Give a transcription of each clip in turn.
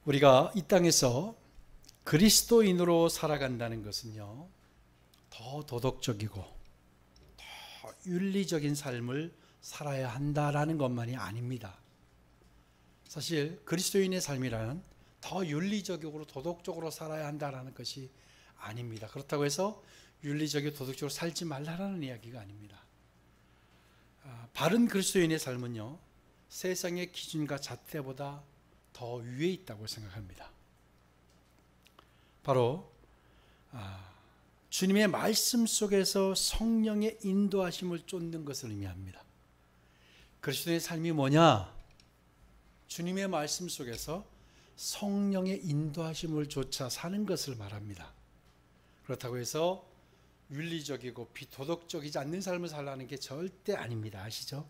우리가 이 땅에서 그리스도인으로 살아간다는 것은요, 더 도덕적이고 더 윤리적인 삶을 살아야 한다라는 것만이 아닙니다. 사실 그리스도인의 삶이란 더 윤리적이고 도덕적으로 살아야 한다라는 것이 아닙니다. 그렇다고 해서 윤리적이고 도덕적으로 살지 말라라는 이야기가 아닙니다. 바른 그리스도인의 삶은요, 세상의 기준과 잣대보다 더 위에 있다고 생각합니다. 바로 주님의 말씀 속에서 성령의 인도하심을 쫓는 것을 의미합니다. 그리스도인의 삶이 뭐냐? 주님의 말씀 속에서 성령의 인도하심을 쫓아 사는 것을 말합니다. 그렇다고 해서 윤리적이고 비도덕적이지 않는 삶을 살라는 게 절대 아닙니다. 아시죠?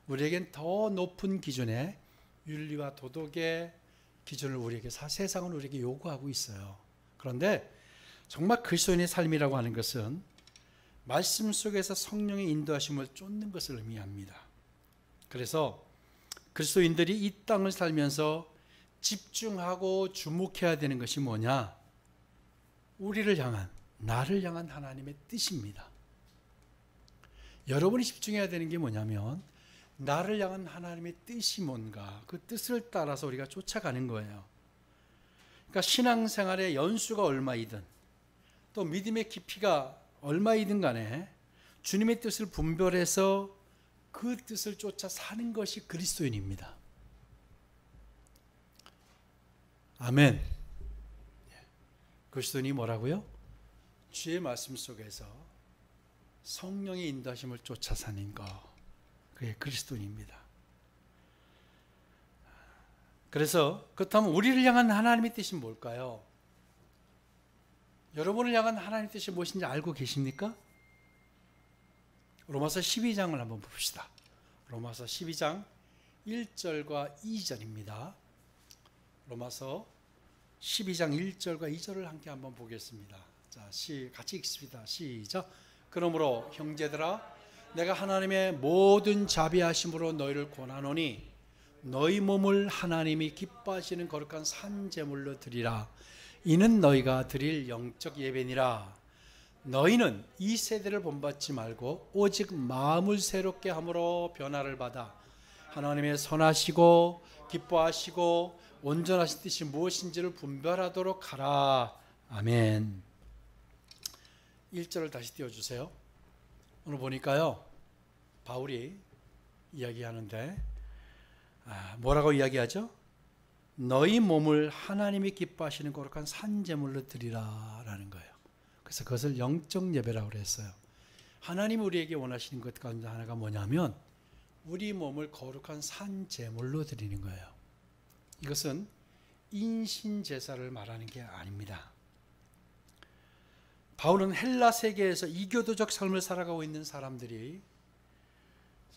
우리에겐 더 높은 기준의 윤리와 도덕의 기준을 우리에게, 세상은 우리에게 요구하고 있어요. 그런데 정말 그리스도인의 삶이라고 하는 것은 말씀 속에서 성령의 인도하심을 쫓는 것을 의미합니다. 그래서 그리스도인들이 이 땅을 살면서 집중하고 주목해야 되는 것이 뭐냐? 우리를 향한, 나를 향한 하나님의 뜻입니다. 여러분이 집중해야 되는 게 뭐냐면 나를 향한 하나님의 뜻이 뭔가, 그 뜻을 따라서 우리가 쫓아가는 거예요. 그러니까 신앙생활의 연수가 얼마이든 또 믿음의 깊이가 얼마이든 간에 주님의 뜻을 분별해서 그 뜻을 쫓아 사는 것이 그리스도인입니다. 아멘. 그리스도인이 뭐라고요? 주의 말씀 속에서 성령의 인도하심을 쫓아 사는 것, 그게 그리스도인입니다. 그래서 그렇다면 우리를 향한 하나님의 뜻이 뭘까요? 여러분을 향한 하나님의 뜻이 무엇인지 알고 계십니까? 로마서 12장을 한번 봅시다. 로마서 12장 1절과 2절입니다. 로마서 12장 1절과 2절을 함께 한번 보겠습니다. 자, 같이 읽습니다. 시작. 그러므로 형제들아, 내가 하나님의 모든 자비하심으로 너희를 권하노니 너희 몸을 하나님이 기뻐하시는 거룩한 산제물로 드리라. 이는 너희가 드릴 영적 예배니라. 너희는 이 세대를 본받지 말고 오직 마음을 새롭게 함으로 변화를 받아 하나님의 선하시고 기뻐하시고 온전하신 뜻이 무엇인지를 분별하도록 하라. 아멘. 1절을 다시 띄워주세요. 오늘 보니까요, 바울이 이야기하는데 뭐라고 이야기하죠? 너희 몸을 하나님이 기뻐하시는 거룩한 산제물로 드리라 라는 거예요. 그래서 그것을 영적 예배라고 했어요. 하나님이 우리에게 원하시는 것 가운데 하나가 뭐냐면 우리 몸을 거룩한 산제물로 드리는 거예요. 이것은 인신제사를 말하는 게 아닙니다. 바울은 헬라 세계에서 이교도적 삶을 살아가고 있는 사람들이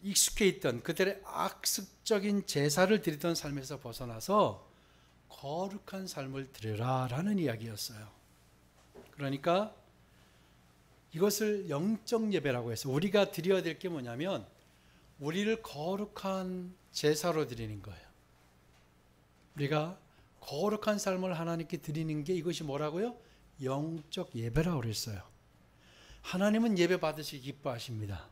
익숙해 있던 그들의 악습적인 제사를 드리던 삶에서 벗어나서 거룩한 삶을 드리라 라는 이야기였어요. 그러니까 이것을 영적 예배라고 해서 우리가 드려야 될 게 뭐냐면 우리를 거룩한 제사로 드리는 거예요. 우리가 거룩한 삶을 하나님께 드리는 게 이것이 뭐라고요? 영적 예배라고 그랬어요. 하나님은 예배 받으시기 기뻐하십니다.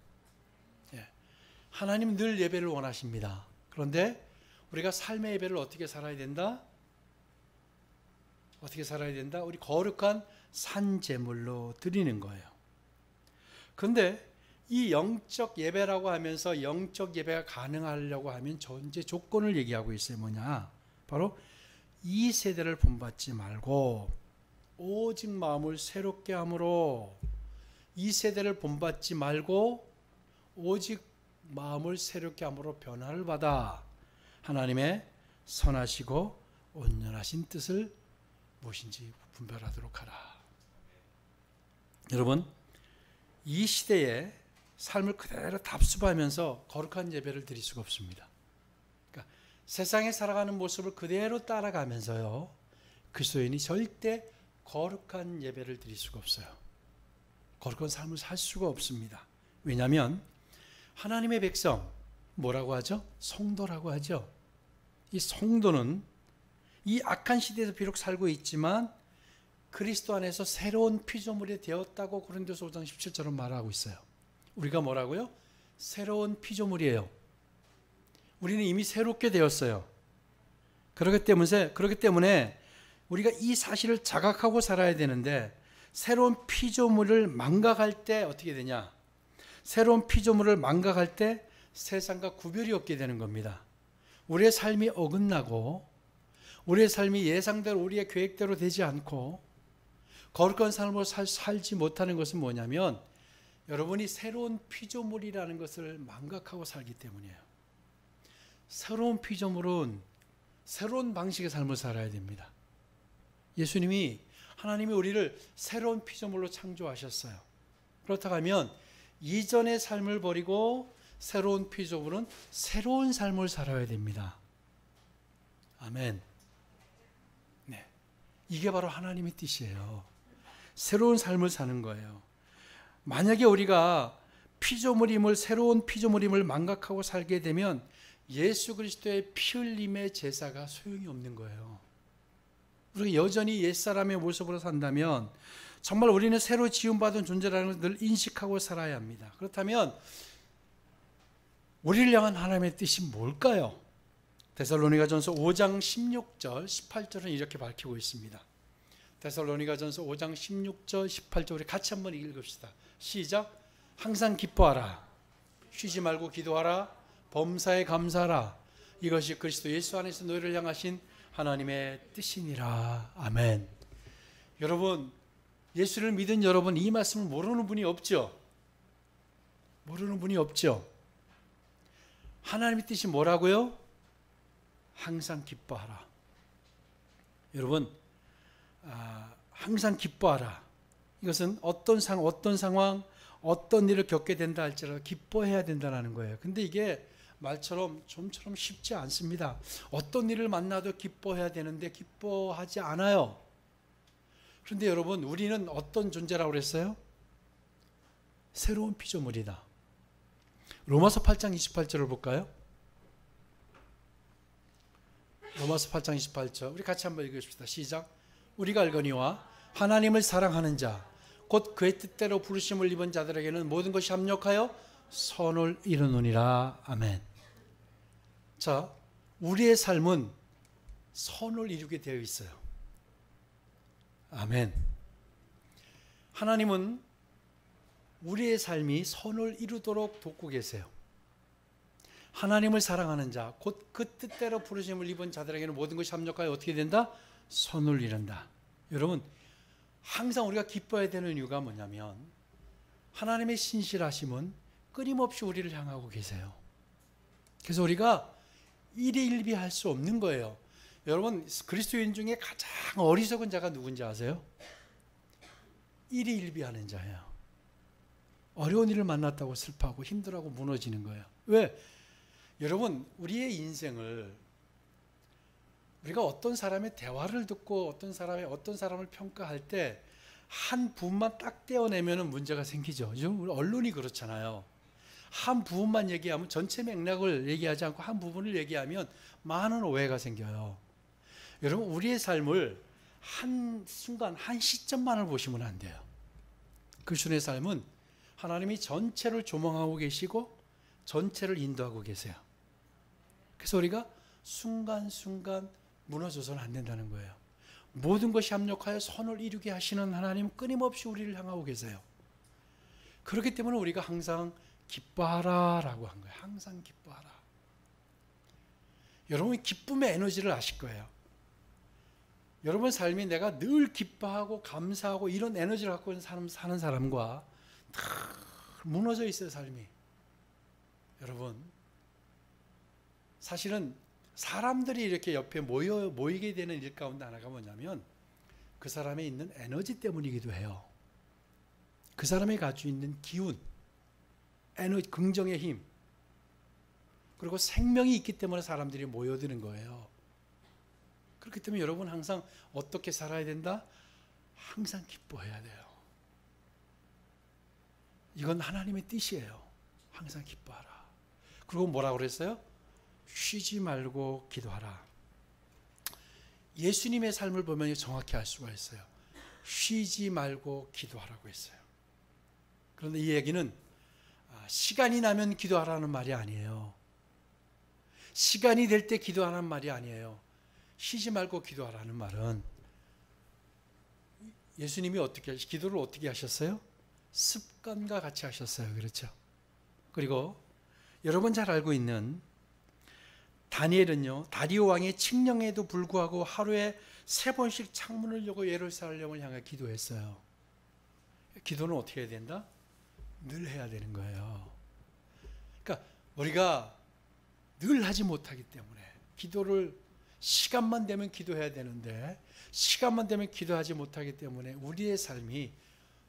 하나님은 늘 예배를 원하십니다. 그런데 우리가 삶의 예배를 어떻게 살아야 된다? 어떻게 살아야 된다? 우리 거룩한 산제물로 드리는 거예요. 그런데 이 영적 예배라고 하면서 영적 예배가 가능하려고 하면 전제 조건을 얘기하고 있어요. 뭐냐? 바로 이 세대를 본받지 말고 오직 마음을 새롭게 함으로, 이 세대를 본받지 말고 오직 마음을 새롭게 함으로 변화를 받아 하나님의 선하시고 온전하신 뜻을 무엇인지 분별하도록 하라. 여러분, 이 시대에 삶을 그대로 답습하면서 거룩한 예배를 드릴 수가 없습니다. 그러니까 세상에 살아가는 모습을 그대로 따라가면서요, 그리스도인이 절대 거룩한 예배를 드릴 수가 없어요. 거룩한 삶을 살 수가 없습니다. 왜냐하면 하나님의 백성, 뭐라고 하죠? 성도라고 하죠. 이 성도는 이 악한 시대에서 비록 살고 있지만 그리스도 안에서 새로운 피조물이 되었다고 고린도서 5장 17절은 말하고 있어요. 우리가 뭐라고요? 새로운 피조물이에요. 우리는 이미 새롭게 되었어요. 그렇기 때문에 우리가 이 사실을 자각하고 살아야 되는데, 새로운 피조물을 망각할 때 어떻게 되냐? 새로운 피조물을 망각할 때 세상과 구별이 없게 되는 겁니다. 우리의 삶이 어긋나고 우리의 삶이 예상대로 우리의 계획대로 되지 않고 거룩한 삶으로 살지 못하는 것은 뭐냐면, 여러분이 새로운 피조물이라는 것을 망각하고 살기 때문이에요. 새로운 피조물은 새로운 방식의 삶을 살아야 됩니다. 하나님이 우리를 새로운 피조물로 창조하셨어요. 그렇다고 하면 이전의 삶을 버리고 새로운 피조물은 새로운 삶을 살아야 됩니다. 아멘. 네, 이게 바로 하나님의 뜻이에요. 새로운 삶을 사는 거예요. 만약에 우리가 새로운 피조물임을 망각하고 살게 되면 예수 그리스도의 피 흘림의 제사가 소용이 없는 거예요. 우리가 여전히 옛사람의 모습으로 산다면 정말 우리는 새로 지음받은 존재라는 것을 늘 인식하고 살아야 합니다. 그렇다면 우리를 향한 하나님의 뜻이 뭘까요? 데살로니가전서 5장 16절 18절은 이렇게 밝히고 있습니다. 데살로니가전서 5장 16절 18절 우리 같이 한번 읽읍시다. 시작. 항상 기뻐하라. 쉬지 말고 기도하라. 범사에 감사하라. 이것이 그리스도 예수 안에서 너희를 향하신 하나님의 뜻이니라. 아멘. 여러분, 예수를 믿은 여러분, 이 말씀을 모르는 분이 없죠? 모르는 분이 없죠? 하나님의 뜻이 뭐라고요? 항상 기뻐하라. 여러분, 항상 기뻐하라. 이것은 어떤 상황, 어떤 일을 겪게 된다 할지라도 기뻐해야 된다는 거예요. 근데 이게 좀처럼 쉽지 않습니다. 어떤 일을 만나도 기뻐해야 되는데 기뻐하지 않아요. 그런데 여러분, 우리는 어떤 존재라고 그랬어요? 새로운 피조물이다. 로마서 8장 28절을 볼까요? 로마서 8장 28절 우리 같이 한번 읽읍시다. 시작. 우리가 알거니와 하나님을 사랑하는 자 곧 그의 뜻대로 부르심을 입은 자들에게는 모든 것이 합력하여 선을 이루느니라. 아멘. 자, 우리의 삶은 선을 이루게 되어 있어요. 아멘. 하나님은 우리의 삶이 선을 이루도록 돕고 계세요. 하나님을 사랑하는 자, 곧 그 뜻대로 부르심을 입은 자들에게는 모든 것이 합력하여 어떻게 된다? 선을 이룬다. 여러분, 항상 우리가 기뻐해야 되는 이유가 뭐냐면 하나님의 신실하심은 끊임없이 우리를 향하고 계세요. 그래서 우리가 일희일비할 수 없는 거예요. 여러분, 그리스도인 중에 가장 어리석은 자가 누군지 아세요? 일희일비하는 자예요. 어려운 일을 만났다고 슬퍼하고 힘들어하고 무너지는 거예요. 왜? 여러분, 우리의 인생을 우리가 어떤 사람의 대화를 듣고 어떤 사람을 평가할 때 한 부분만 딱 떼어내면 문제가 생기죠. 우리 언론이 그렇잖아요. 한 부분만 얘기하면 전체 맥락을 얘기하지 않고 한 부분을 얘기하면 많은 오해가 생겨요. 여러분, 우리의 삶을 한 순간, 한 시점만을 보시면 안 돼요. 그리스도의 삶은 하나님이 전체를 조망하고 계시고 전체를 인도하고 계세요. 그래서 우리가 순간순간 무너져서는 안 된다는 거예요. 모든 것이 합력하여 선을 이루게 하시는 하나님 끊임없이 우리를 향하고 계세요. 그렇기 때문에 우리가 항상 기뻐하라 라고 한 거예요. 항상 기뻐하라. 여러분이 기쁨의 에너지를 아실 거예요. 여러분 삶이 내가 늘 기뻐하고 감사하고 이런 에너지를 갖고 사는 사람과 다 무너져 있어요, 삶이. 여러분, 사실은 사람들이 이렇게 옆에 모이게 되는 일 가운데 하나가 뭐냐면 그 사람에 있는 에너지 때문이기도 해요. 그 사람이 가지고 있는 기운, 에너지, 긍정의 힘, 그리고 생명이 있기 때문에 사람들이 모여드는 거예요. 그렇기 때문에 여러분 항상 어떻게 살아야 된다? 항상 기뻐해야 돼요. 이건 하나님의 뜻이에요. 항상 기뻐하라. 그리고 뭐라고 그랬어요? 쉬지 말고 기도하라. 예수님의 삶을 보면 정확히 알 수가 있어요. 쉬지 말고 기도하라고 했어요. 그런데 이 얘기는 시간이 나면 기도하라는 말이 아니에요. 시간이 될 때 기도하라는 말이 아니에요. 쉬지 말고 기도하라는 말은 예수님이 기도를 어떻게 하셨어요? 습관과 같이 하셨어요. 그렇죠? 그리고 여러분 잘 알고 있는 다니엘은요, 다리오 왕의 칙령에도 불구하고 하루에 3번씩 창문을 열고 예루살렘을 향해 기도했어요. 기도는 어떻게 해야 된다? 늘 해야 되는 거예요. 그러니까 우리가 늘 하지 못하기 때문에 기도를 시간만 되면 기도해야 되는데 시간만 되면 기도하지 못하기 때문에 우리의 삶이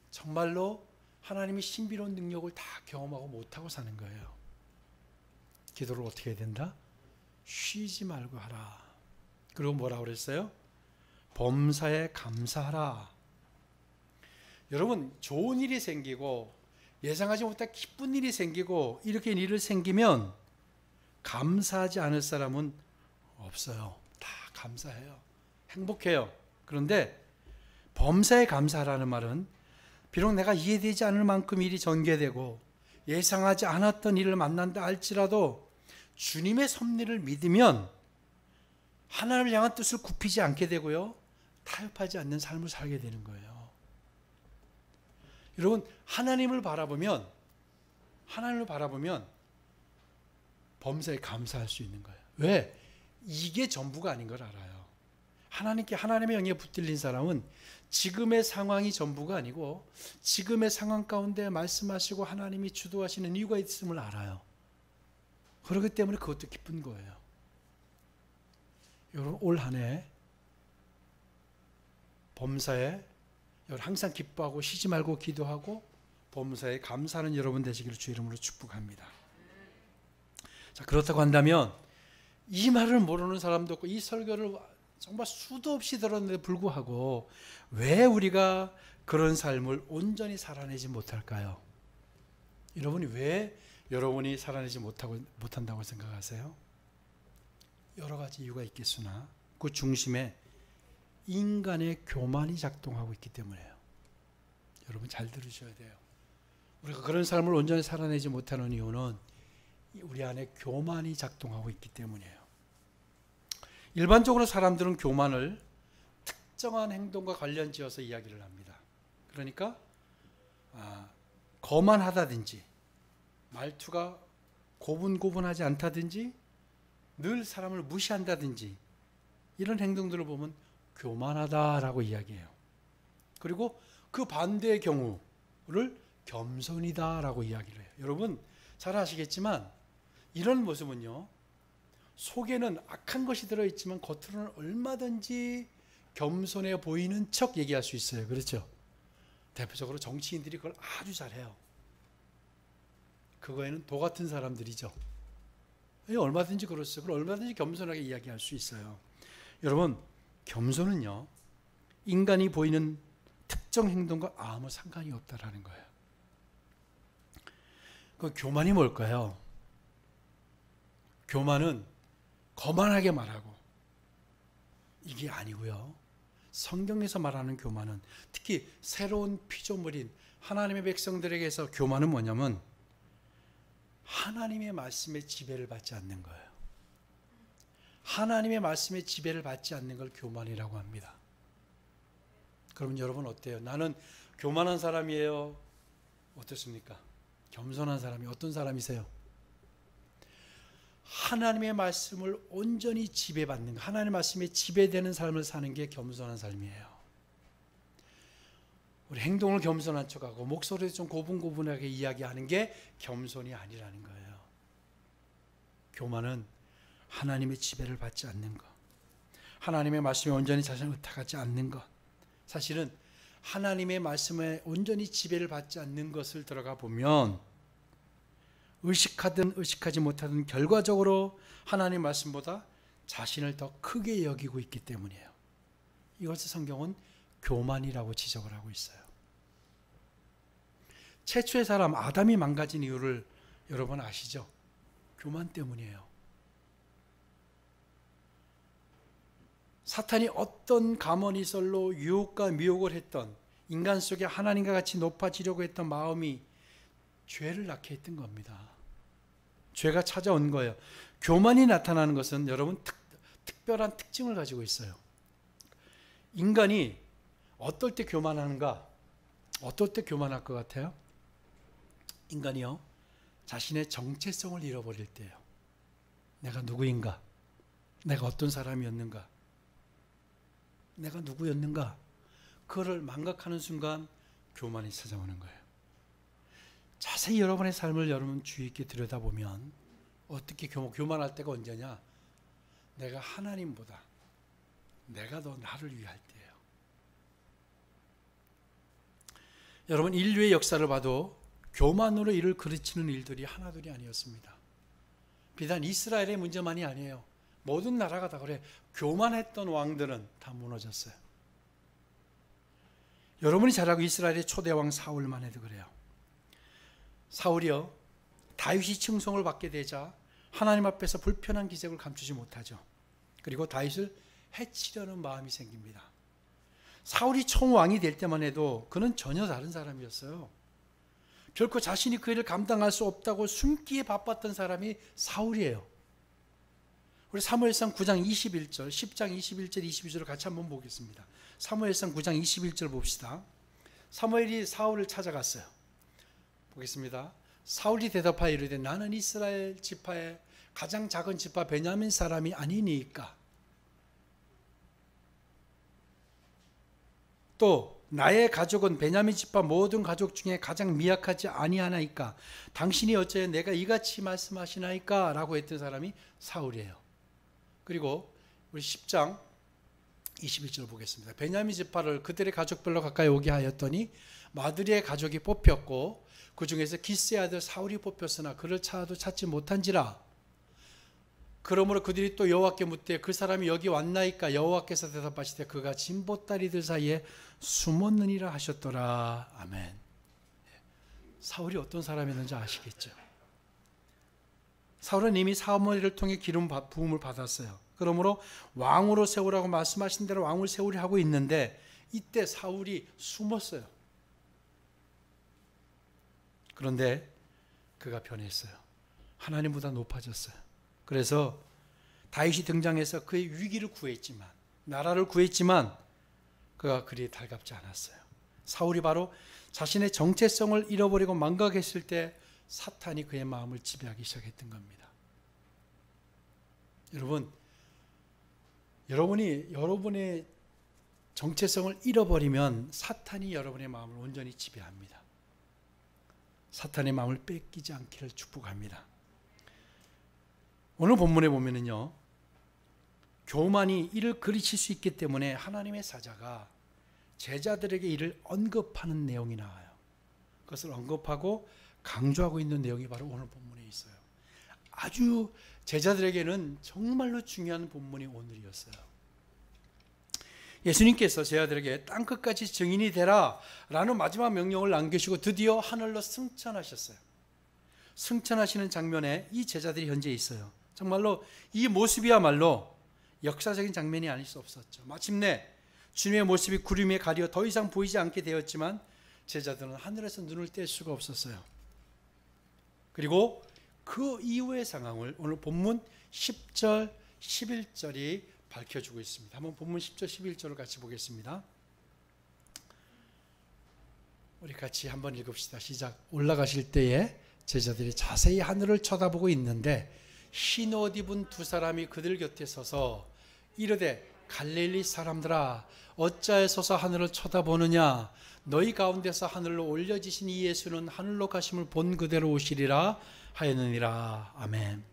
정말로 하나님의 신비로운 능력을 다 경험하고 못하고 사는 거예요. 기도를 어떻게 해야 된다? 쉬지 말고 하라. 그리고 뭐라고 그랬어요? 범사에 감사하라. 여러분, 좋은 일이 생기고 예상하지 못한 기쁜 일이 생기고 이렇게 일이 생기면 감사하지 않을 사람은 없어요. 다 감사해요. 행복해요. 그런데 범사에 감사하라는 말은 비록 내가 이해되지 않을 만큼 일이 전개되고 예상하지 않았던 일을 만난다 할지라도 주님의 섭리를 믿으면 하나님을 향한 뜻을 굽히지 않게 되고요, 타협하지 않는 삶을 살게 되는 거예요. 여러분, 하나님을 바라보면 범사에 감사할 수 있는 거예요. 왜? 이게 전부가 아닌 걸 알아요. 하나님의 영에 붙들린 사람은 지금의 상황이 전부가 아니고 지금의 상황 가운데 말씀하시고 하나님이 주도하시는 이유가 있음을 알아요. 그렇기 때문에 그것도 기쁜 거예요. 여러분, 올 한 해 범사에 항상 기뻐하고 쉬지 말고 기도하고 범사에 감사하는 여러분 되시기를 주 이름으로 축복합니다. 자, 그렇다고 한다면 이 말을 모르는 사람도 없고 이 설교를 정말 수도 없이 들었는데 불구하고 왜 우리가 그런 삶을 온전히 살아내지 못할까요? 여러분이 왜 여러분이 살아내지 못한다고 생각하세요? 여러 가지 이유가 있겠으나 그 중심에 인간의 교만이 작동하고 있기 때문에요. 여러분 잘 들으셔야 돼요. 우리가 그런 삶을 온전히 살아내지 못하는 이유는 우리 안에 교만이 작동하고 있기 때문이에요. 일반적으로 사람들은 교만을 특정한 행동과 관련지어서 이야기를 합니다. 그러니까 거만하다든지 말투가 고분고분하지 않다든지 늘 사람을 무시한다든지 이런 행동들을 보면 교만하다라고 이야기해요. 그리고 그 반대의 경우를 겸손이다라고 이야기를 해요. 여러분 잘 아시겠지만 이런 모습은요, 속에는 악한 것이 들어있지만 겉으로는 얼마든지 겸손해 보이는 척 얘기할 수 있어요. 그렇죠? 대표적으로 정치인들이 그걸 아주 잘해요. 그거에는 도 같은 사람들이죠. 얼마든지 그렇죠. 그걸 얼마든지 겸손하게 이야기할 수 있어요. 여러분, 겸손은요, 인간이 보이는 특정 행동과 아무 상관이 없다라는 거예요. 그 교만이 뭘까요? 교만은 거만하게 말하고 이게 아니고요. 성경에서 말하는 교만은 특히 새로운 피조물인 하나님의 백성들에게서 교만은 뭐냐면 하나님의 말씀에 지배를 받지 않는 거예요. 하나님의 말씀에 지배를 받지 않는 걸 교만이라고 합니다. 그러면 여러분 어때요? 나는 교만한 사람이에요. 어떻습니까? 겸손한 사람이 어떤 사람이세요? 하나님의 말씀을 온전히 지배받는, 하나님의 말씀에 지배되는 삶을 사는 게 겸손한 삶이에요. 우리 행동을 겸손한 척하고 목소리를 좀 고분고분하게 이야기하는 게 겸손이 아니라는 거예요. 교만은 하나님의 지배를 받지 않는 것, 하나님의 말씀에 온전히 자신을 의탁하지 않는 것, 사실은 하나님의 말씀에 온전히 지배를 받지 않는 것을 들어가 보면 의식하든 의식하지 못하든 결과적으로 하나님의 말씀보다 자신을 더 크게 여기고 있기 때문이에요. 이것을 성경은 교만이라고 지적을 하고 있어요. 최초의 사람 아담이 망가진 이유를 여러분 아시죠? 교만 때문이에요. 사탄이 어떤 가모니설로 유혹과 미혹을 했던 인간 속에 하나님과 같이 높아지려고 했던 마음이 죄를 낳게 했던 겁니다. 죄가 찾아온 거예요. 교만이 나타나는 것은 여러분 특별한 특징을 가지고 있어요. 인간이 어떨 때 교만하는가? 어떨 때 교만할 것 같아요? 인간이요, 자신의 정체성을 잃어버릴 때예요. 내가 누구인가? 내가 어떤 사람이었는가? 내가 누구였는가? 그거를 망각하는 순간 교만이 찾아오는 거예요. 자세히 여러분의 삶을 여러분 주의 있게 들여다보면 어떻게 교만할 때가 언제냐? 내가 하나님보다 내가 더 나를 위할 때예요. 여러분, 인류의 역사를 봐도 교만으로 이를 그르치는 일들이 하나둘이 아니었습니다. 비단 이스라엘의 문제만이 아니에요. 모든 나라가 다 그래. 교만했던 왕들은 다 무너졌어요. 여러분이 잘 알고 이스라엘의 초대왕 사울만 해도 그래요. 사울이요, 다윗이 칭송을 받게 되자 하나님 앞에서 불편한 기색을 감추지 못하죠. 그리고 다윗을 해치려는 마음이 생깁니다. 사울이 총왕이 될 때만 해도 그는 전혀 다른 사람이었어요. 결코 자신이 그 일을 감당할 수 없다고 숨기에 바빴던 사람이 사울이에요. 우리 사무엘상 9장 21절, 10장 21절, 22절을 같이 한번 보겠습니다. 사무엘상 9장 21절 봅시다. 사무엘이 사울을 찾아갔어요. 보겠습니다. 사울이 대답하여 이르되 나는 이스라엘 지파의 가장 작은 지파 베냐민 사람이 아니니까, 또 나의 가족은 베냐민 지파 모든 가족 중에 가장 미약하지 아니하나이까 당신이 어찌하여 내가 이같이 말씀하시나이까 라고 했던 사람이 사울이에요. 그리고 우리 10장 21절 보겠습니다. 베냐민 지파를 그들의 가족별로 가까이 오게 하였더니 마드리의 가족이 뽑혔고 그 중에서 기스의 아들 사울이 뽑혔으나 그를 찾아도 찾지 못한지라. 그러므로 그들이 또 여호와께 묻되 그 사람이 여기 왔나이까? 여호와께서 대답하시되 그가 진보다리들 사이에 숨었느니라 하셨더라. 아멘. 사울이 어떤 사람이었는지 아시겠죠? 사울은 이미 사무엘을 통해 기름 부음을 받았어요. 그러므로 왕으로 세우라고 말씀하신 대로 왕을 세우려 하고 있는데 이때 사울이 숨었어요. 그런데 그가 변했어요. 하나님보다 높아졌어요. 그래서 다윗이 등장해서 그의 위기를 구했지만, 나라를 구했지만 그가 그리 달갑지 않았어요. 사울이 바로 자신의 정체성을 잃어버리고 망각했을 때 사탄이 그의 마음을 지배하기 시작했던 겁니다. 여러분이 여러분의 정체성을 잃어버리면 사탄이 여러분의 마음을 온전히 지배합니다. 사탄의 마음을 뺏기지 않기를 축복합니다. 오늘 본문에 보면은요, 교만이 이를 그르칠 수 있기 때문에 하나님의 사자가 제자들에게 이를 언급하는 내용이 나와요. 그것을 언급하고 강조하고 있는 내용이 바로 오늘 본문에 있어요. 아주 제자들에게는 정말로 중요한 본문이 오늘이었어요. 예수님께서 제자들에게 땅끝까지 증인이 되라 라는 마지막 명령을 남기시고 드디어 하늘로 승천하셨어요. 승천하시는 장면에 이 제자들이 현재 있어요. 정말로 이 모습이야말로 역사적인 장면이 아닐 수 없었죠. 마침내 주님의 모습이 구름에 가려 더 이상 보이지 않게 되었지만 제자들은 하늘에서 눈을 뗄 수가 없었어요. 그리고 그 이후의 상황을 오늘 본문 10절, 11절이 밝혀주고 있습니다. 한번 본문 10절, 11절을 같이 보겠습니다. 우리 같이 한번 읽읍시다. 시작. 올라가실 때에 제자들이 자세히 하늘을 쳐다보고 있는데 흰 옷 입은 두 사람이 그들 곁에 서서 이르되 갈릴리 사람들아 어찌하여 서서 하늘을 쳐다보느냐? 너희 가운데서 하늘로 올려지신 이 예수는 하늘로 가심을 본 그대로 오시리라 하였느니라. 아멘.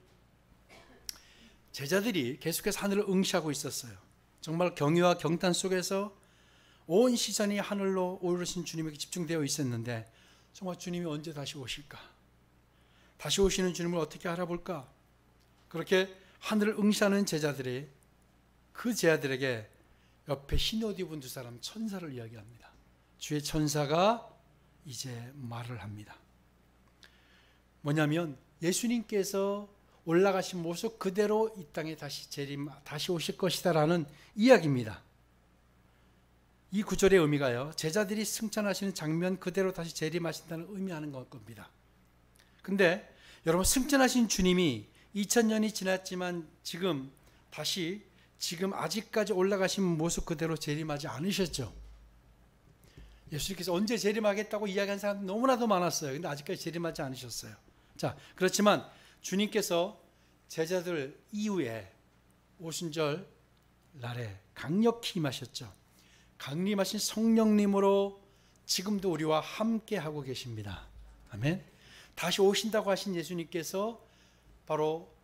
제자들이 계속해서 하늘을 응시하고 있었어요. 정말 경외와 경탄 속에서 온 시선이 하늘로 오르신 주님에게 집중되어 있었는데 정말 주님이 언제 다시 오실까? 다시 오시는 주님을 어떻게 알아볼까? 그렇게 하늘을 응시하는 제자들이 그 제자들에게 옆에 흰 옷 입은 두 사람 천사를 이야기합니다. 주의 천사가 이제 말을 합니다. 뭐냐면 예수님께서 올라가신 모습 그대로 이 땅에 다시 오실 것이다라는 이야기입니다. 이 구절의 의미가요, 제자들이 승천하시는 장면 그대로 다시 재림하신다는 의미하는 겁니다. 근데 여러분, 승천하신 주님이 2000년이 지났지만 지금 아직까지 올라가신 모습 그대로 재림하지 않으셨죠. 예수님께서 언제 재림하겠다고 이야기한 사람 너무나도 많았어요. 근데 아직까지 재림하지 않으셨어요. 자, 그렇지만 주님께서 제자들 이후에 오순절 날에 강력히 임하셨죠. 강림하신 성령님으로 지금도 우리와 함께 하고 계십니다. 아멘. 다시 오신다고 하신 예수님께서 바로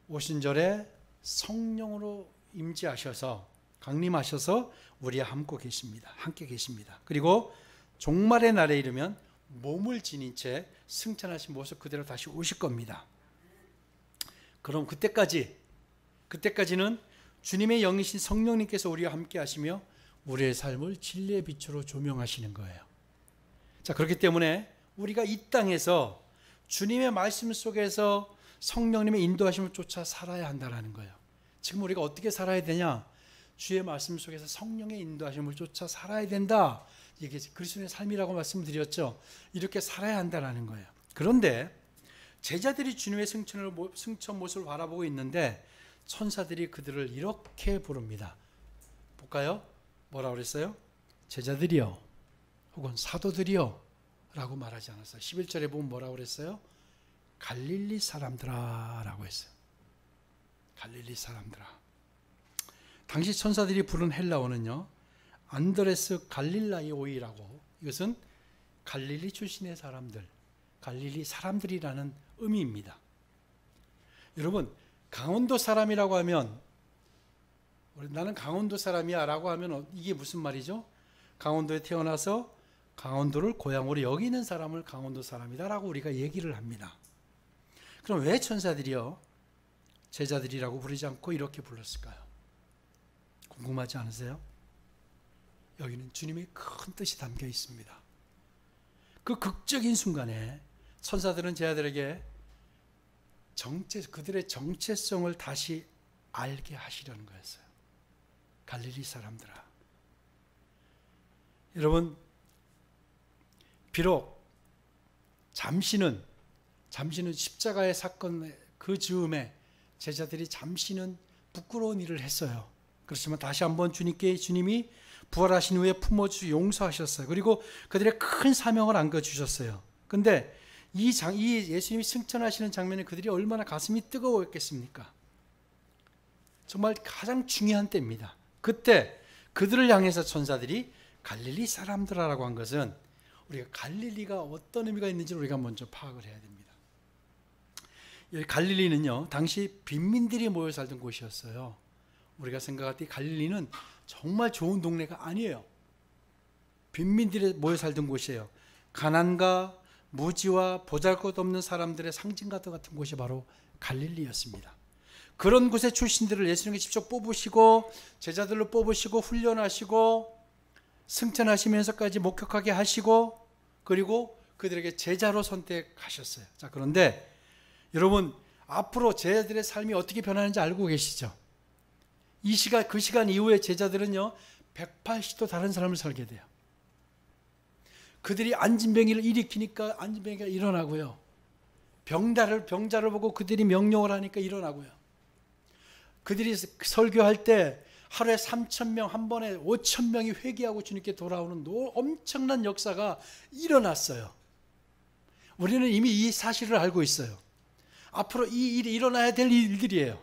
오순절에 성령으로 임재하셔서 강림하셔서 우리와 함께 계십니다. 그리고 종말의 날에 이르면 몸을 지닌 채 승천하신 모습 그대로 다시 오실 겁니다. 그럼 그때까지는 주님의 영이신 성령님께서 우리와 함께 하시며 우리의 삶을 진리의 빛으로 조명하시는 거예요. 자, 그렇기 때문에 우리가 이 땅에서 주님의 말씀 속에서 성령님의 인도하심을 쫓아 살아야 한다는 거예요. 지금 우리가 어떻게 살아야 되냐? 주의 말씀 속에서 성령의 인도하심을 쫓아 살아야 된다. 이게 그리스도의 삶이라고 말씀드렸죠. 이렇게 살아야 한다는 거예요. 그런데 제자들이 주님의 승천 모습을 바라보고 있는데 천사들이 그들을 이렇게 부릅니다. 볼까요? 뭐라고 그랬어요? 제자들이요, 혹은 사도들이요 라고 말하지 않았어요. 11절에 보면 뭐라고 그랬어요? 갈릴리 사람들아 라고 했어요. 갈릴리 사람들아. 당시 천사들이 부른 헬라어는요, 안드레스 갈릴라이오이라고, 이것은 갈릴리 출신의 사람들, 갈릴리 사람들이라는 의미입니다. 여러분, 강원도 사람이라고 하면, 나는 강원도 사람이야 라고 하면 이게 무슨 말이죠? 강원도에 태어나서 강원도를 고향으로 여기는 사람을 강원도 사람이다 라고 우리가 얘기를 합니다. 그럼 왜 천사들이요, 제자들이라고 부르지 않고 이렇게 불렀을까요? 궁금하지 않으세요? 여기는 주님의 큰 뜻이 담겨 있습니다. 그 극적인 순간에 천사들은 제자들에게 그들의 정체성을 다시 알게 하시려는 거였어요. 갈릴리 사람들아. 여러분, 비록 잠시는 십자가의 사건 그 즈음에 제자들이 잠시는 부끄러운 일을 했어요. 그렇지만 다시 한번 주님이 부활하신 후에 품어주시고 용서하셨어요. 그리고 그들의 큰 사명을 안겨주셨어요. 근데 이 예수님이 승천하시는 장면에 그들이 얼마나 가슴이 뜨거웠겠습니까? 정말 가장 중요한 때입니다. 그때 그들을 향해서 천사들이 갈릴리 사람들아라고 한 것은 우리가 갈릴리가 어떤 의미가 있는지 우리가 먼저 파악을 해야 됩니다. 여기 갈릴리는요, 당시 빈민들이 모여 살던 곳이었어요. 우리가 생각할 때 갈릴리는 정말 좋은 동네가 아니에요. 빈민들이 모여 살던 곳이에요. 가난과 무지와 보잘것없는 사람들의 상징과 같은 곳이 바로 갈릴리였습니다. 그런 곳의 출신들을 예수님이 직접 뽑으시고 제자들로 뽑으시고 훈련하시고 승천하시면서까지 목격하게 하시고 그리고 그들에게 제자로 선택하셨어요. 자, 그런데 여러분, 앞으로 제자들의 삶이 어떻게 변하는지 알고 계시죠? 그 시간 이후에 제자들은요, 180도 다른 삶을 살게 돼요. 그들이 안진병이를 일으키니까 안진병이가 일어나고요. 병자를 보고 그들이 명령을 하니까 일어나고요. 그들이 설교할 때 하루에 3,000명, 한 번에 5,000명이 회개하고 주님께 돌아오는 엄청난 역사가 일어났어요. 우리는 이미 이 사실을 알고 있어요. 앞으로 이 일이 일어나야 될 일들이에요.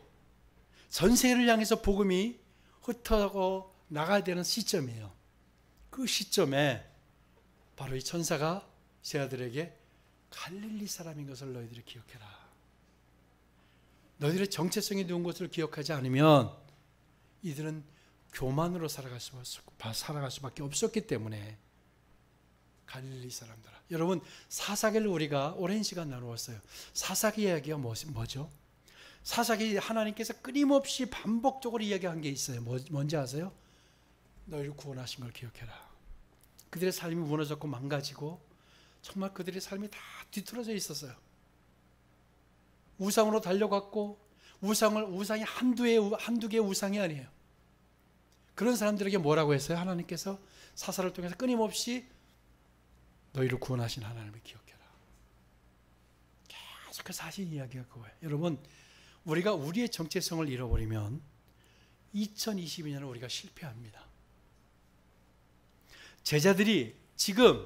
전 세계를 향해서 복음이 흩어져 나가야 되는 시점이에요. 그 시점에 바로 이 천사가 제자들에게 갈릴리 사람인 것을 너희들이 기억해라. 너희들의 정체성이 누운 것을 기억하지 않으면 이들은 교만으로 살아갈 수밖에 없었기 때문에 갈릴리 사람들아. 여러분, 사사기를 우리가 오랜 시간 나누었어요. 사사기 이야기가 뭐죠? 사사기 하나님께서 끊임없이 반복적으로 이야기한 게 있어요. 뭔지 아세요? 너희를 구원하신 걸 기억해라. 그들의 삶이 무너졌고 망가지고 정말 그들의 삶이 다 뒤틀어져 있었어요. 우상으로 달려갔고 우상이 한두 개의 우상이 아니에요. 그런 사람들에게 뭐라고 했어요? 하나님께서 사사를 통해서 끊임없이 너희를 구원하신 하나님을 기억해라. 계속해서 하신 이야기가 그거예요. 여러분, 우리가 우리의 정체성을 잃어버리면 2022년을 우리가 실패합니다. 제자들이 지금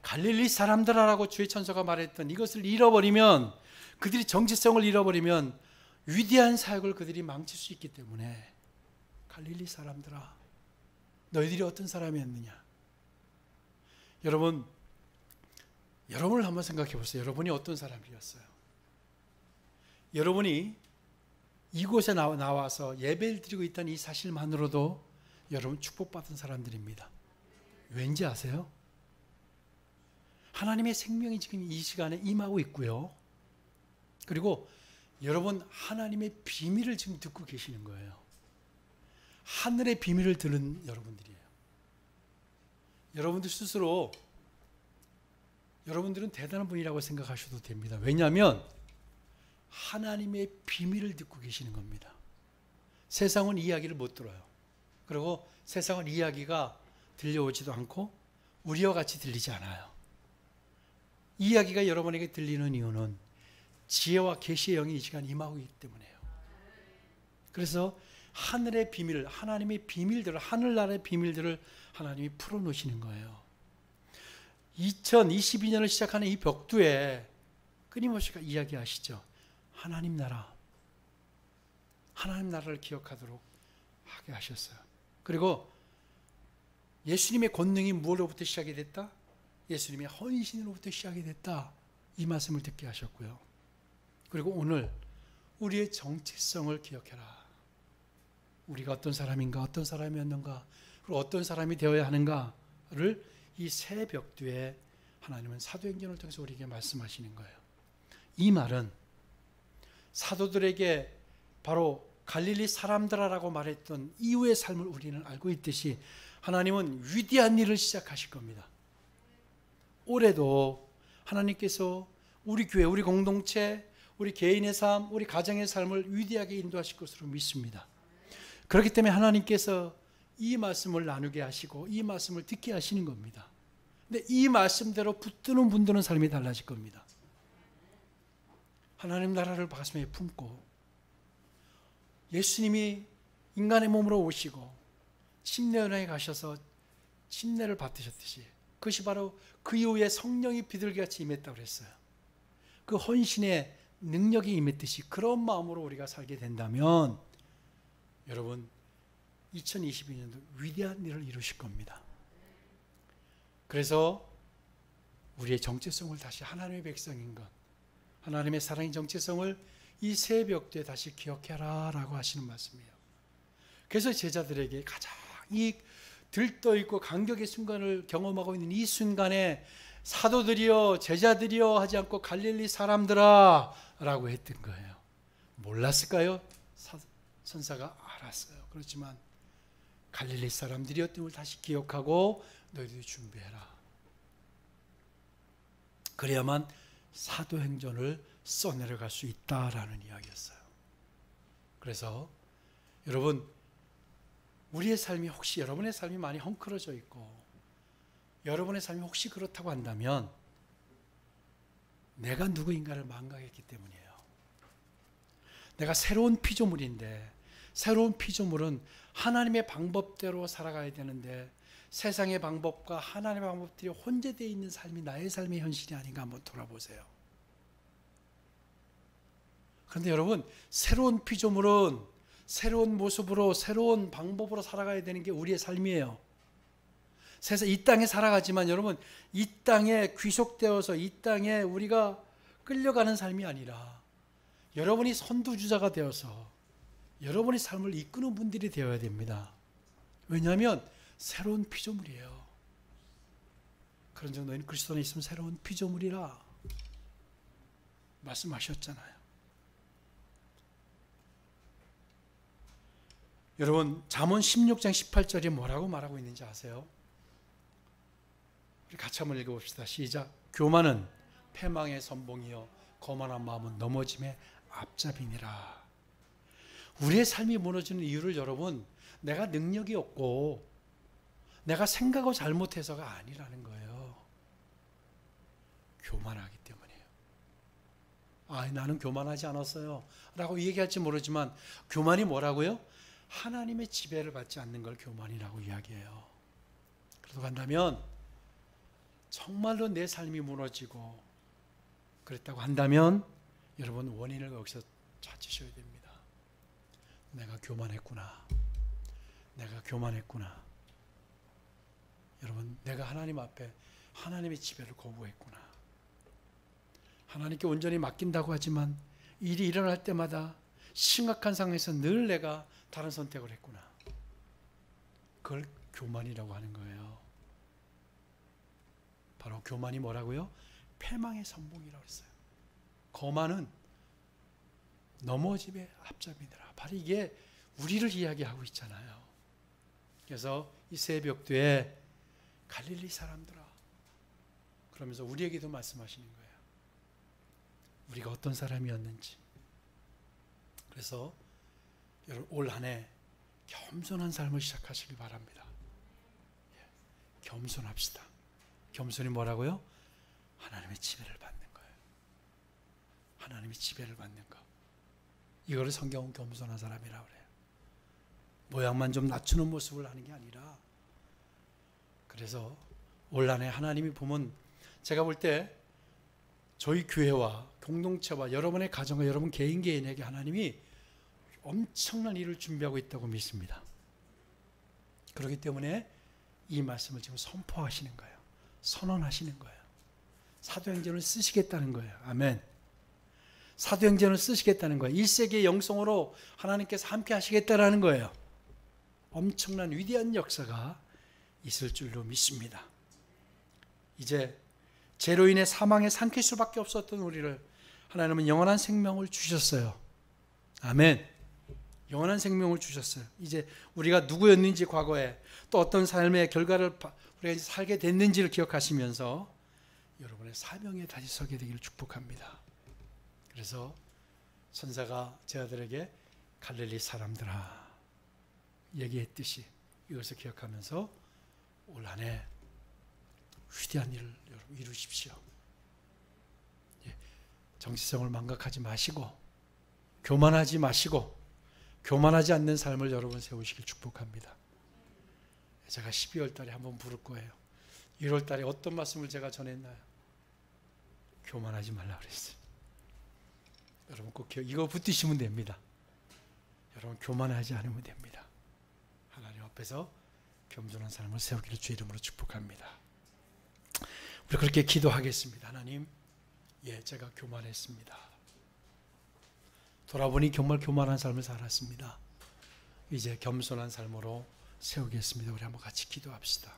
갈릴리 사람들아라고 주의 천사가 말했던 이것을 잃어버리면, 그들이 정체성을 잃어버리면 위대한 사역을 그들이 망칠 수 있기 때문에, 갈릴리 사람들아, 너희들이 어떤 사람이었느냐? 여러분을 한번 생각해 보세요. 여러분이 어떤 사람이었어요? 여러분이 이곳에 나와서 예배를 드리고 있다는 이 사실만으로도 여러분 축복받은 사람들입니다. 왠지 아세요? 하나님의 생명이 지금 이 시간에 임하고 있고요. 그리고 여러분 하나님의 비밀을 지금 듣고 계시는 거예요. 하늘의 비밀을 들은 여러분들이에요. 여러분들 스스로 여러분들은 대단한 분이라고 생각하셔도 됩니다. 왜냐하면 하나님의 비밀을 듣고 계시는 겁니다. 세상은 이야기를 못 들어요. 그리고 세상은 이야기가 들려오지도 않고 우리와 같이 들리지 않아요. 이야기가 여러분에게 들리는 이유는 지혜와 계시의 영이 이 시간 임하고 있기 때문이에요. 그래서 하늘의 비밀을, 하나님의 비밀들을, 하늘나라의 비밀들을 하나님이 풀어놓으시는 거예요. 2022년을 시작하는 이 벽두에 끊임없이 이야기하시죠. 하나님 나라, 하나님 나라를 기억하도록 하게 하셨어요. 그리고 예수님의 권능이 무엇으로부터 시작이 됐다? 예수님의 헌신으로부터 시작이 됐다. 이 말씀을 듣게 하셨고요. 그리고 오늘 우리의 정체성을 기억해라. 우리가 어떤 사람인가, 어떤 사람이었는가, 그리고 어떤 사람이 되어야 하는가를 이 새 벽두에 하나님은 사도행전을 통해서 우리에게 말씀하시는 거예요. 이 말은 사도들에게 바로 갈릴리 사람들아라고 말했던 이후의 삶을 우리는 알고 있듯이 하나님은 위대한 일을 시작하실 겁니다. 올해도 하나님께서 우리 교회, 우리 공동체, 우리 개인의 삶, 우리 가정의 삶을 위대하게 인도하실 것으로 믿습니다. 그렇기 때문에 하나님께서 이 말씀을 나누게 하시고 이 말씀을 듣게 하시는 겁니다. 근데 이 말씀대로 붙드는 분들은 삶이 달라질 겁니다. 하나님 나라를 가슴에 품고 예수님이 인간의 몸으로 오시고 침례연회에 가셔서 침례를 받으셨듯이 그것이 바로 그 이후에 성령이 비둘기같이 임했다고 그랬어요. 그 헌신의 능력이 임했듯이 그런 마음으로 우리가 살게 된다면 여러분 2022년도 위대한 일을 이루실 겁니다. 그래서 우리의 정체성을 다시 하나님의 백성인 것, 하나님의 사랑의 정체성을 이 새 벽두에 다시 기억해라 라고 하시는 말씀이에요. 그래서 제자들에게 가장 이 들떠있고 감격의 순간을 경험하고 있는 이 순간에 사도들이여 제자들이여 하지 않고 갈릴리 사람들아 라고 했던 거예요. 몰랐을까요? 선사가 알았어요. 그렇지만 갈릴리 사람들이었던 걸 다시 기억하고 너희들이 준비해라. 그래야만 사도행전을 써내려갈 수 있다라는 이야기였어요. 그래서 여러분 우리의 삶이 혹시 여러분의 삶이 많이 헝클어져 있고 여러분의 삶이 혹시 그렇다고 한다면 내가 누구인가를 망각했기 때문이에요. 내가 새로운 피조물인데 새로운 피조물은 하나님의 방법대로 살아가야 되는데 세상의 방법과 하나님의 방법들이 혼재되어 있는 삶이 나의 삶의 현실이 아닌가 한번 돌아보세요. 그런데 여러분 새로운 피조물은 새로운 모습으로 새로운 방법으로 살아가야 되는 게 우리의 삶이에요. 세상 이 땅에 살아가지만 여러분 이 땅에 귀속되어서 이 땅에 우리가 끌려가는 삶이 아니라 여러분이 선두주자가 되어서 여러분의 삶을 이끄는 분들이 되어야 됩니다. 왜냐하면 새로운 피조물이에요. 그런즉 너희는 그리스도 안에 있으면 새로운 피조물이라 말씀하셨잖아요. 여러분 잠언 16장 18절이 뭐라고 말하고 있는지 아세요? 우리 같이 한번 읽어봅시다. 시작. 교만은 패망의 선봉이요 거만한 마음은 넘어짐의 앞잡이니라. 우리의 삶이 무너지는 이유를 여러분, 내가 능력이 없고 내가 생각을 잘못해서가 아니라는 거예요. 교만하기 때문이에요. 나는 교만하지 않았어요 라고 얘기할지 모르지만, 교만이 뭐라고요? 하나님의 지배를 받지 않는 걸 교만이라고 이야기해요. 그래서 간다면 정말로 내 삶이 무너지고 그랬다고 한다면 여러분, 원인을 여기서 찾으셔야 됩니다. 내가 교만했구나. 내가 교만했구나. 여러분, 내가 하나님 앞에 하나님의 지배를 거부했구나. 하나님께 온전히 맡긴다고 하지만 일이 일어날 때마다 심각한 상황에서 늘 내가 다른 선택을 했구나. 그걸 교만이라고 하는 거예요. 바로 교만이 뭐라고요? 패망의 선봉이라고 했어요. 거만은 넘어짐의 앞잡이더라. 바로 이게 우리를 이야기하고 있잖아요. 그래서 이 새벽도에 갈릴리 사람들아, 그러면서 우리에게도 말씀하시는 거예요. 우리가 어떤 사람이었는지. 그래서 여러분, 올 한 해 겸손한 삶을 시작하시기 바랍니다. 겸손합시다. 겸손이 뭐라고요? 하나님의 지배를 받는 거예요. 하나님의 지배를 받는 거. 이거를 성경은 겸손한 사람이라고 그래요. 모양만 좀 낮추는 모습을 하는 게 아니라. 그래서 올 한 해 하나님이 보면, 제가 볼 때 저희 교회와 공동체와 여러분의 가정과 여러분 개인에게 하나님이 엄청난 일을 준비하고 있다고 믿습니다. 그렇기 때문에 이 말씀을 지금 선포하시는 거예요. 선언하시는 거예요. 사도행전을 쓰시겠다는 거예요. 아멘. 사도행전을 쓰시겠다는 거예요. 1세기의 영성으로 하나님께서 함께 하시겠다라는 거예요. 엄청난 위대한 역사가 있을 줄로 믿습니다. 이제 죄로 인해 사망에 삼킬 수밖에 없었던 우리를 하나님은 영원한 생명을 주셨어요. 아멘. 영원한 생명을 주셨어요. 이제 우리가 누구였는지, 과거에 또 어떤 삶의 결과를 우리가 이제 살게 됐는지를 기억하시면서 여러분의 사명에 다시 서게 되기를 축복합니다. 그래서 선사가 제 아들에게 갈릴리 사람들아 얘기했듯이 이것을 기억하면서 올 한 해 위대한 일을 여러분 이루십시오. 정체성을 망각하지 마시고, 교만하지 마시고, 교만하지 않는 삶을 여러분 세우시길 축복합니다. 제가 12월 달에 한번 부를 거예요. 1월 달에 어떤 말씀을 제가 전했나요? 교만하지 말라 그랬어요. 여러분 꼭 이거 붙이시면 됩니다. 여러분 교만하지 않으면 됩니다. 하나님 앞에서 겸손한 삶을 세우기를 주의 이름으로 축복합니다. 우리 그렇게 기도하겠습니다. 하나님, 제가 교만했습니다. 돌아보니 정말 교만한 삶을 살았습니다. 이제 겸손한 삶으로 세우겠습니다. 우리 한번 같이 기도합시다.